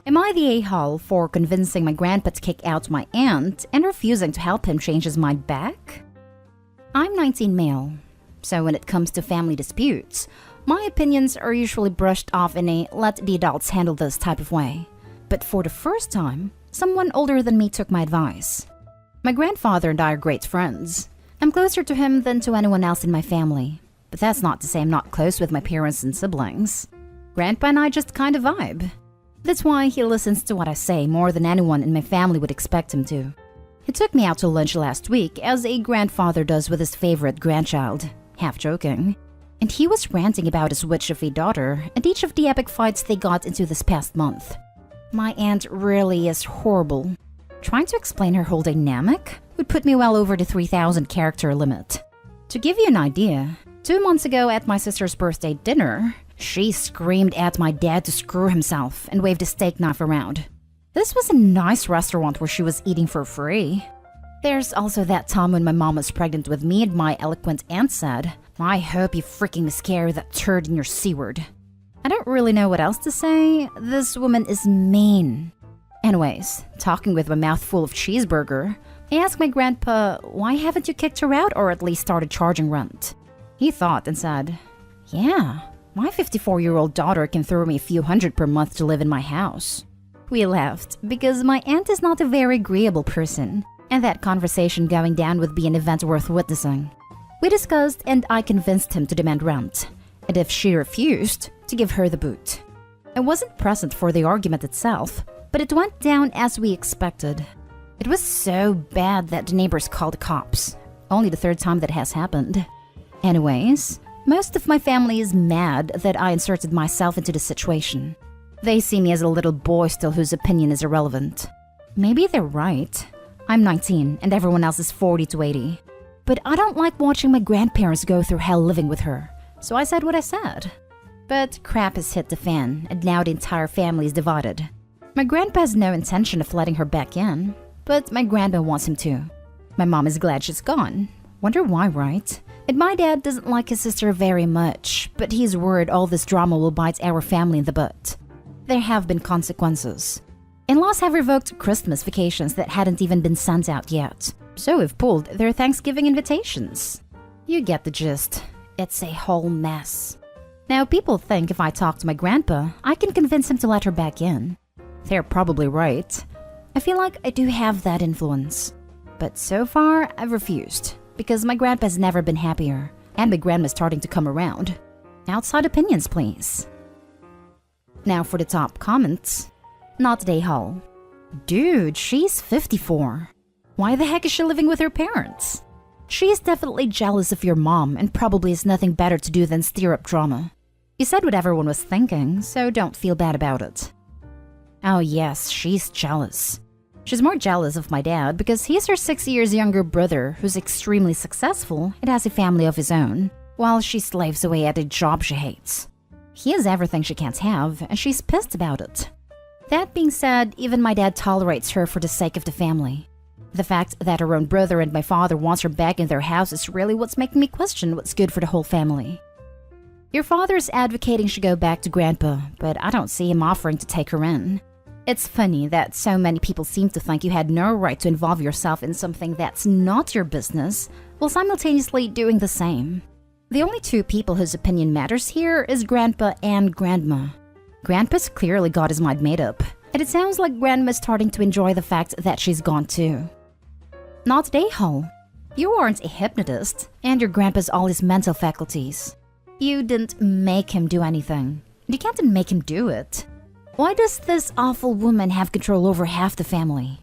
Am I the a-hole for convincing my grandpa to kick out my aunt and refusing to help him change his mind back? I'm 19 male, so when it comes to family disputes, my opinions are usually brushed off in a let the adults handle this type of way. But for the first time, someone older than me took my advice. My grandfather and I are great friends. I'm closer to him than to anyone else in my family, but that's not to say I'm not close with my parents and siblings. Grandpa and I just kind of vibe. That's why he listens to what I say more than anyone in my family would expect him to. He took me out to lunch last week, as a grandfather does with his favorite grandchild, half joking. And he was ranting about his witch of a daughter and each of the epic fights they got into this past month. My aunt really is horrible. Trying to explain her whole dynamic would put me well over the 3,000 character limit. To give you an idea, 2 months ago at my sister's birthday dinner, she screamed at my dad to screw himself and waved a steak knife around. This was a nice restaurant where she was eating for free. There's also that time when my mom was pregnant with me and my eloquent aunt said, "I hope you freaking miscarry that turd in your C-word." I don't really know what else to say. This woman is mean. Anyways, talking with my mouth full of cheeseburger, I asked my grandpa, why haven't you kicked her out or at least started charging rent? He thought and said, "Yeah, my 54-year-old daughter can throw me a few hundred per month to live in my house." We laughed because my aunt is not a very agreeable person, and that conversation going down would be an event worth witnessing. We discussed and I convinced him to demand rent, and if she refused, to give her the boot. I wasn't present for the argument itself, but it went down as we expected. It was so bad that the neighbors called the cops. Only the third time that has happened. Anyways, most of my family is mad that I inserted myself into the situation. They see me as a little boy still whose opinion is irrelevant. Maybe they're right. I'm 19 and everyone else is 40 to 80. But I don't like watching my grandparents go through hell living with her, so I said what I said. But crap has hit the fan and now the entire family is divided. My grandpa has no intention of letting her back in, but my grandma wants him to. My mom is glad she's gone. Wonder why, right? And my dad doesn't like his sister very much, but he's worried all this drama will bite our family in the butt. There have been consequences. In-laws have revoked Christmas vacations that hadn't even been sent out yet, so we've pulled their Thanksgiving invitations. You get the gist. It's a whole mess. Now, people think if I talk to my grandpa, I can convince him to let her back in. They're probably right. I feel like I do have that influence. But so far, I've refused, because my grandpa's never been happier, and my grandma's starting to come around. Outside opinions, please. Now for the top comments. Not today, Hull. Dude, she's 54. Why the heck is she living with her parents? She is definitely jealous of your mom and probably has nothing better to do than stir up drama. You said what everyone was thinking, so don't feel bad about it. Oh yes, she's jealous. She's more jealous of my dad because he's her 6 years younger brother who's extremely successful and has a family of his own, while she slaves away at a job she hates. He has everything she can't have, and she's pissed about it. That being said, even my dad tolerates her for the sake of the family. The fact that her own brother and my father wants her back in their house is really what's making me question what's good for the whole family. Your father's advocating she go back to Grandpa, but I don't see him offering to take her in. It's funny that so many people seem to think you had no right to involve yourself in something that's not your business, while simultaneously doing the same. The only two people whose opinion matters here is Grandpa and Grandma. Grandpa's clearly got his mind made up, and it sounds like Grandma's starting to enjoy the fact that she's gone too. Not a-hole. You aren't a hypnotist, and your grandpa's all his mental faculties. You didn't make him do anything. You can't make him do it. Why does this awful woman have control over half the family?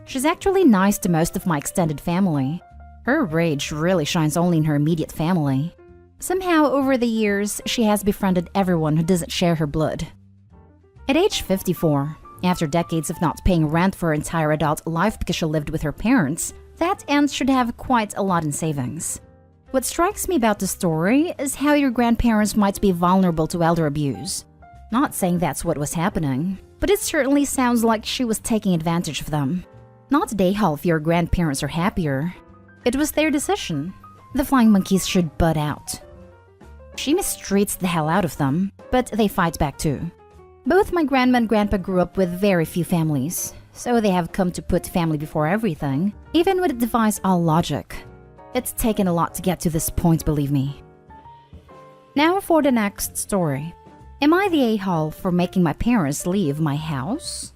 She's actually nice to most of my extended family. Her rage really shines only in her immediate family. Somehow, over the years, she has befriended everyone who doesn't share her blood. At age 54, after decades of not paying rent for her entire adult life because she lived with her parents, that aunt should have quite a lot in savings. What strikes me about the story is how your grandparents might be vulnerable to elder abuse. Not saying that's what was happening, but it certainly sounds like she was taking advantage of them. Not today, Hal, if your grandparents are happier. It was their decision. The flying monkeys should butt out. She mistreats the hell out of them, but they fight back too. Both my grandma and grandpa grew up with very few families, so they have come to put family before everything, even when it defies all logic. It's taken a lot to get to this point, believe me. Now for the next story. Am I the a-hole for making my parents leave my house?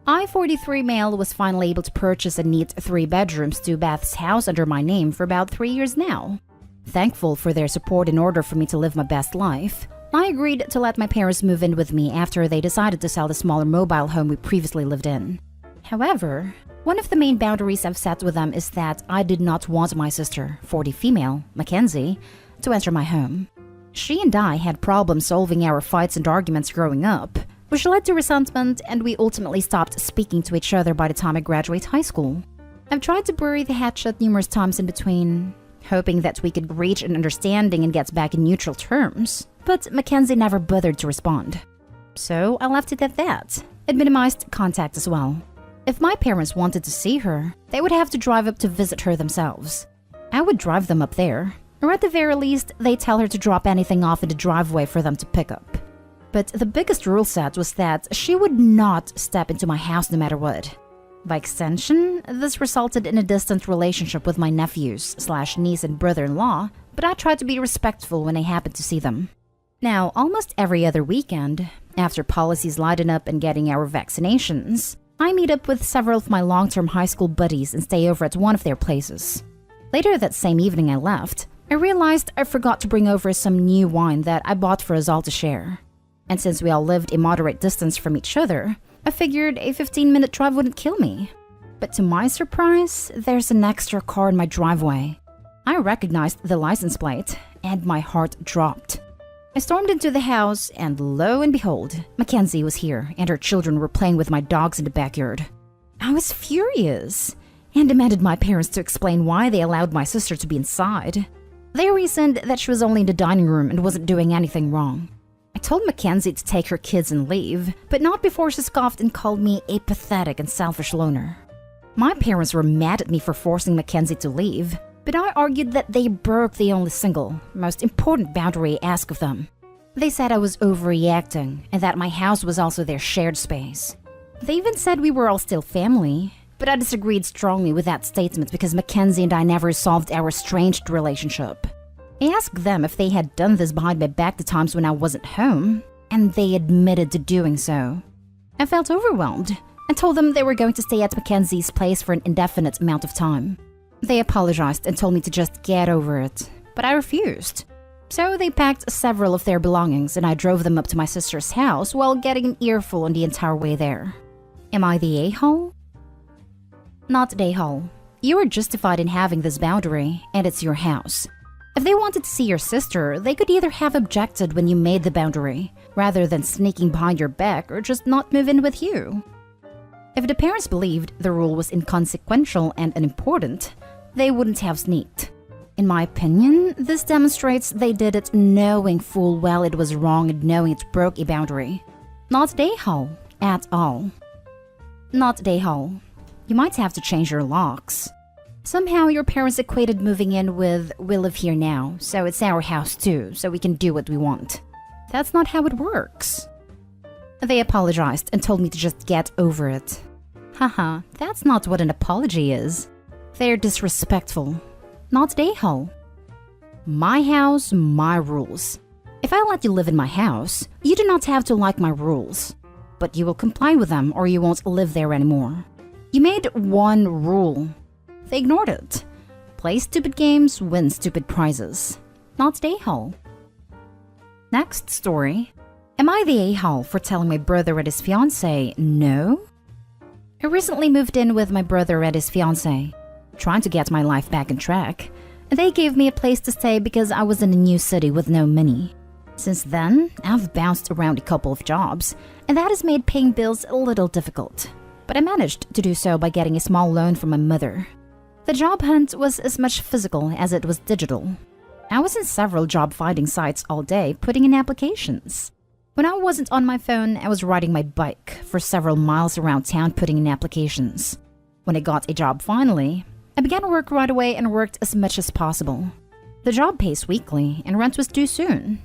I, 43 male, was finally able to purchase a neat 3 bedrooms, 2 baths house under my name for about 3 years now. Thankful for their support in order for me to live my best life, I agreed to let my parents move in with me after they decided to sell the smaller mobile home we previously lived in. However, one of the main boundaries I've set with them is that I did not want my sister, 40 female, Mackenzie, to enter my home. She and I had problems solving our fights and arguments growing up, which led to resentment, and we ultimately stopped speaking to each other by the time I graduated high school. I've tried to bury the hatchet numerous times in between, hoping that we could reach an understanding and get back in neutral terms, but Mackenzie never bothered to respond. So I left it at that. It minimized contact as well. If my parents wanted to see her, they would have to drive up to visit her themselves. I would drive them up there, or at the very least, they'd tell her to drop anything off in the driveway for them to pick up. But the biggest rule set was that she would not step into my house no matter what. By extension, this resulted in a distant relationship with my nephews/niece and brother-in-law, but I tried to be respectful when I happened to see them. Now, almost every other weekend, after policies lighten up and getting our vaccinations, I meet up with several of my long-term high school buddies and stay over at one of their places. Later that same evening I left, I realized I forgot to bring over some new wine that I bought for us all to share. And since we all lived a moderate distance from each other, I figured a 15-minute drive wouldn't kill me. But to my surprise, there's an extra car in my driveway. I recognized the license plate, and my heart dropped. I stormed into the house, and lo and behold, Mackenzie was here, and her children were playing with my dogs in the backyard. I was furious, and demanded my parents to explain why they allowed my sister to be inside. They reasoned that she was only in the dining room and wasn't doing anything wrong. I told Mackenzie to take her kids and leave, but not before she scoffed and called me a pathetic and selfish loner. My parents were mad at me for forcing Mackenzie to leave, but I argued that they broke the only single, most important boundary I asked of them. They said I was overreacting and that my house was also their shared space. They even said we were all still family, but I disagreed strongly with that statement because Mackenzie and I never solved our estranged relationship. I asked them if they had done this behind my back the times when I wasn't home, and they admitted to doing so. I felt overwhelmed and told them they were going to stay at Mackenzie's place for an indefinite amount of time. They apologized and told me to just get over it, but I refused. So they packed several of their belongings and I drove them up to my sister's house while getting an earful on the entire way there. Am I the a-hole? Not the a-hole. You are justified in having this boundary, and it's your house. If they wanted to see your sister, they could either have objected when you made the boundary, rather than sneaking behind your back, or just not move in with you. If the parents believed the rule was inconsequential and unimportant, they wouldn't have sneaked. In my opinion, this demonstrates they did it knowing full well it was wrong and knowing it broke a boundary. Not the a-hole, at all. Not the a-hole. You might have to change your locks. Somehow your parents equated moving in with "we live here now, so it's our house too, so we can do what we want." That's not how it works. They apologized and told me to just get over it. Haha, that's not what an apology is. They're disrespectful. Not the a-hole. My house, my rules. If I let you live in my house, you do not have to like my rules. But you will comply with them or you won't live there anymore. You made one rule. They ignored it. Play stupid games, win stupid prizes. Not the a-hole. Next story. Am I the a-hole for telling my brother and his fiancée no? I recently moved in with my brother and his fiancée, trying to get my life back on track. They gave me a place to stay because I was in a new city with no money. Since then, I've bounced around a couple of jobs, and that has made paying bills a little difficult. But I managed to do so by getting a small loan from my mother. The job hunt was as much physical as it was digital. I was in several job finding sites all day putting in applications. When I wasn't on my phone, I was riding my bike for several miles around town putting in applications. When I got a job finally, I began work right away and worked as much as possible. The job pays weekly and rent was due soon.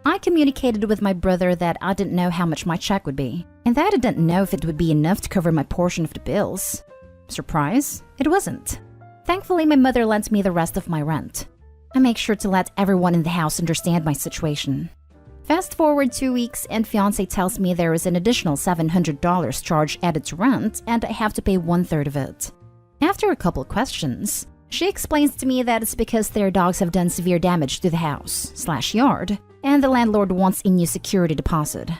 I communicated with my brother that I didn't know how much my check would be, and that I didn't know if it would be enough to cover my portion of the bills. Surprise, it wasn't. Thankfully, my mother lent me the rest of my rent. I make sure to let everyone in the house understand my situation. Fast forward 2 weeks and fiancé tells me there is an additional $700 charge added to rent and I have to pay 1/3 of it. After a couple questions, she explains to me that it's because their dogs have done severe damage to the house/yard and the landlord wants a new security deposit.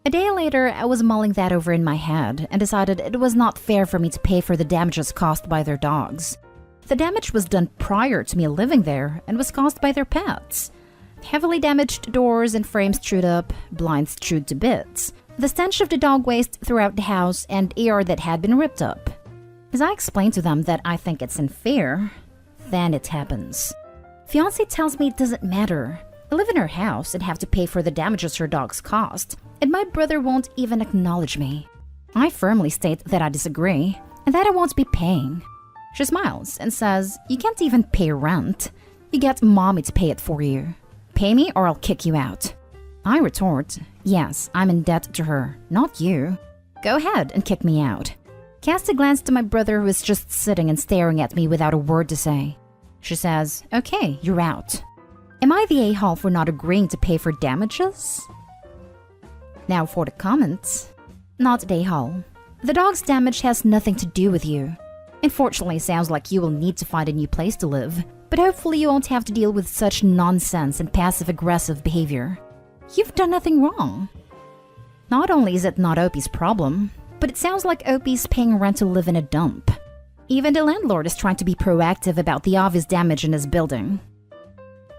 A day later, I was mulling that over in my head and decided it was not fair for me to pay for the damages caused by their dogs. The damage was done prior to me living there and was caused by their pets. Heavily damaged doors and frames chewed up, blinds chewed to bits, the stench of the dog waste throughout the house, and air that had been ripped up. As I explained to them that I think it's unfair, then it happens. Fiancé tells me it doesn't matter. I live in her house and have to pay for the damages her dogs caused, and my brother won't even acknowledge me. I firmly state that I disagree and that I won't be paying. She smiles and says, "You can't even pay rent. You get mommy to pay it for you. Pay me or I'll kick you out." I retort, "Yes, I'm in debt to her, not you. Go ahead and kick me out." Cast a glance to my brother who is just sitting and staring at me without a word to say. She says, "Okay, you're out." Am I the a-hole for not agreeing to pay for damages? Now for the comments. Not the a-hole. The dog's damage has nothing to do with you. Unfortunately, sounds like you will need to find a new place to live, but hopefully you won't have to deal with such nonsense and passive-aggressive behavior. You've done nothing wrong. Not only is it not Opie's problem, but it sounds like Opie's paying rent to live in a dump. Even the landlord is trying to be proactive about the obvious damage in his building.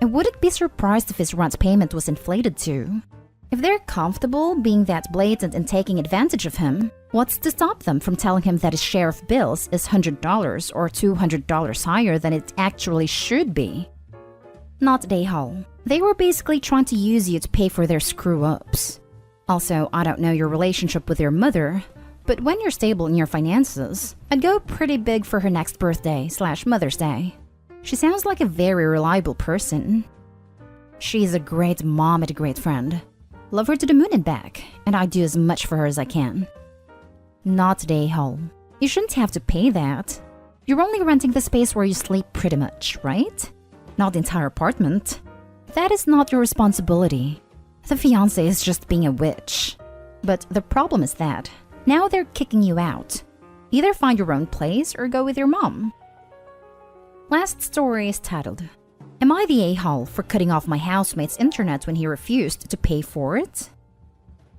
I wouldn't be surprised if his rent payment was inflated too. If they're comfortable being that blatant and taking advantage of him, what's to stop them from telling him that his share of bills is $100 or $200 higher than it actually should be? Not the a-hole. They were basically trying to use you to pay for their screw-ups. Also, I don't know your relationship with your mother, but when you're stable in your finances, I'd go pretty big for her next birthday/Mother's Day. She sounds like a very reliable person. She's a great mom and a great friend. Love her to the moon and back, and I do as much for her as I can. Not the a-hole. You shouldn't have to pay that. You're only renting the space where you sleep pretty much, right? Not the entire apartment. That is not your responsibility. The fiancé is just being a witch. But the problem is that now they're kicking you out. Either find your own place or go with your mom. Last story is titled, "Am I the a-hole for cutting off my housemate's internet when he refused to pay for it?"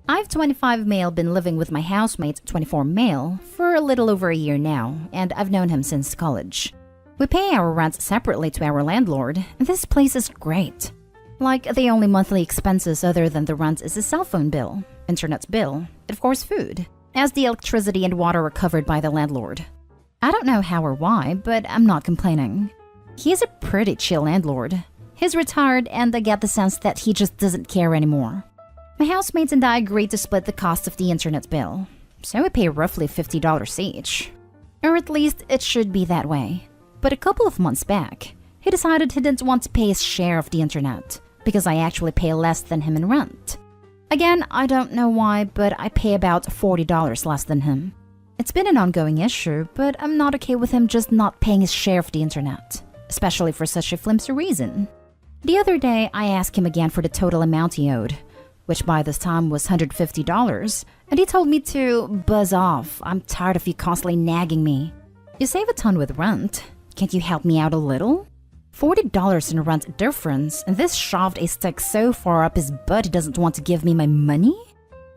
I've 25 male been living with my housemate 24 male for a little over a year now, and I've known him since college. We pay our rent separately to our landlord, and this place is great. Like, the only monthly expenses other than the rent is a cell phone bill, internet bill, and of course food, as the electricity and water are covered by the landlord. I don't know how or why, but I'm not complaining. He is a pretty chill landlord. He's retired and I get the sense that he just doesn't care anymore. My housemates and I agreed to split the cost of the internet bill, so we pay roughly $50 each. Or at least it should be that way. But a couple of months back, he decided he didn't want to pay his share of the internet, because I actually pay less than him in rent. Again, I don't know why, but I pay about $40 less than him. It's been an ongoing issue, but I'm not okay with him just not paying his share of the internet, especially for such a flimsy reason. The other day, I asked him again for the total amount he owed, which by this time was $150, and he told me to buzz off. I'm tired of you constantly nagging me. You save a ton with rent. Can't you help me out a little? $40 in rent difference, and this shoved a stick so far up his butt he doesn't want to give me my money?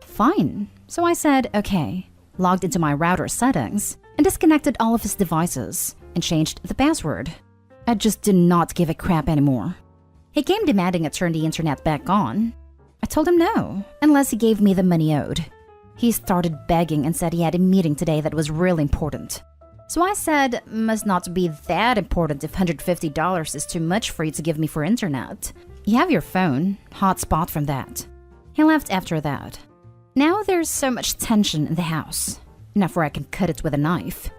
Fine. So I said, okay, logged into my router settings, and disconnected all of his devices, and changed the password. I just did not give a crap anymore. He came demanding I turn the internet back on. I told him no, unless he gave me the money owed. He started begging and said he had a meeting today that was really important. So I said, must not be that important if $150 is too much for you to give me for internet. You have your phone, hotspot from that. He left after that. Now there's so much tension in the house. Enough where I can cut it with a knife.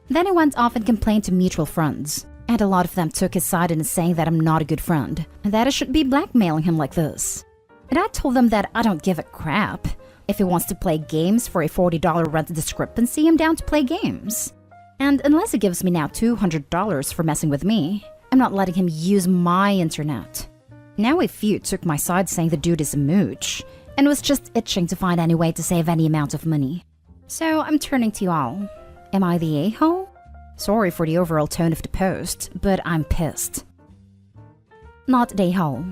Then he went off and complained to mutual friends. And a lot of them took his side in saying that I'm not a good friend, and that I should be blackmailing him like this. And I told him that I don't give a crap. If he wants to play games for a $40 rent discrepancy, I'm down to play games. And unless he gives me now $200 for messing with me, I'm not letting him use my internet. Now a few took my side saying the dude is a mooch, and was just itching to find any way to save any amount of money. So I'm turning to you all. Am I the a-hole? Sorry for the overall tone of the post, but I'm pissed. Not the a-hole.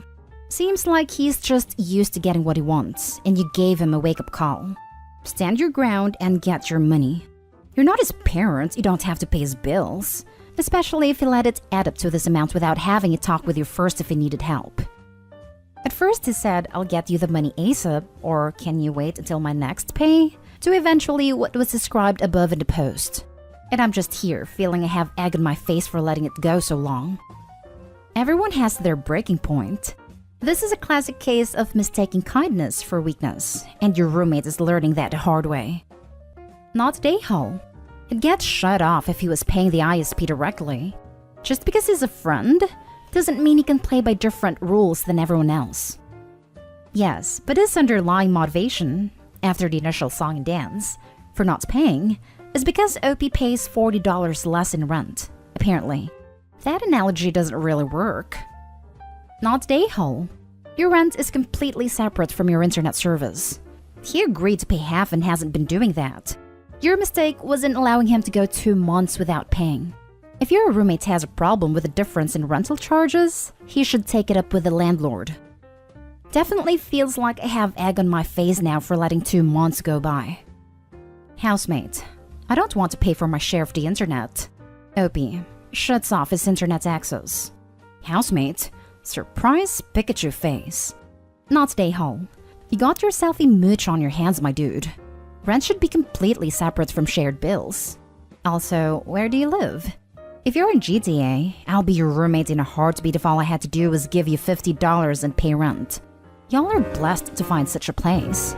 Seems like he's just used to getting what he wants, and you gave him a wake-up call. Stand your ground and get your money. You're not his parent, you don't have to pay his bills. Especially if you let it add up to this amount without having a talk with you first if you needed help. At first he said, I'll get you the money ASAP, or can you wait until my next pay? To eventually what was described above in the post. And I'm just here, feeling I have egg on my face for letting it go so long. Everyone has their breaking point. This is a classic case of mistaking kindness for weakness, and your roommate is learning that the hard way. Not the a-hole. It gets shut off if he was paying the ISP directly. Just because he's a friend doesn't mean he can play by different rules than everyone else. Yes, but his underlying motivation, after the initial song and dance, for not paying, is because OP pays $40 less in rent, apparently. That analogy doesn't really work. Not the a-hole. Your rent is completely separate from your internet service. He agreed to pay half and hasn't been doing that. Your mistake was in allowing him to go 2 months without paying. If your roommate has a problem with the difference in rental charges, he should take it up with the landlord. Definitely feels like I have egg on my face now for letting 2 months go by. Housemate. I don't want to pay for my share of the internet. OP shuts off his internet access. Housemate. Surprise Pikachu face. Not the a-hole. You got yourself a mooch on your hands, my dude. Rent should be completely separate from shared bills. Also, where do you live? If you're in GTA, I'll be your roommate in a heartbeat if all I had to do was give you $50 and pay rent. Y'all are blessed to find such a place.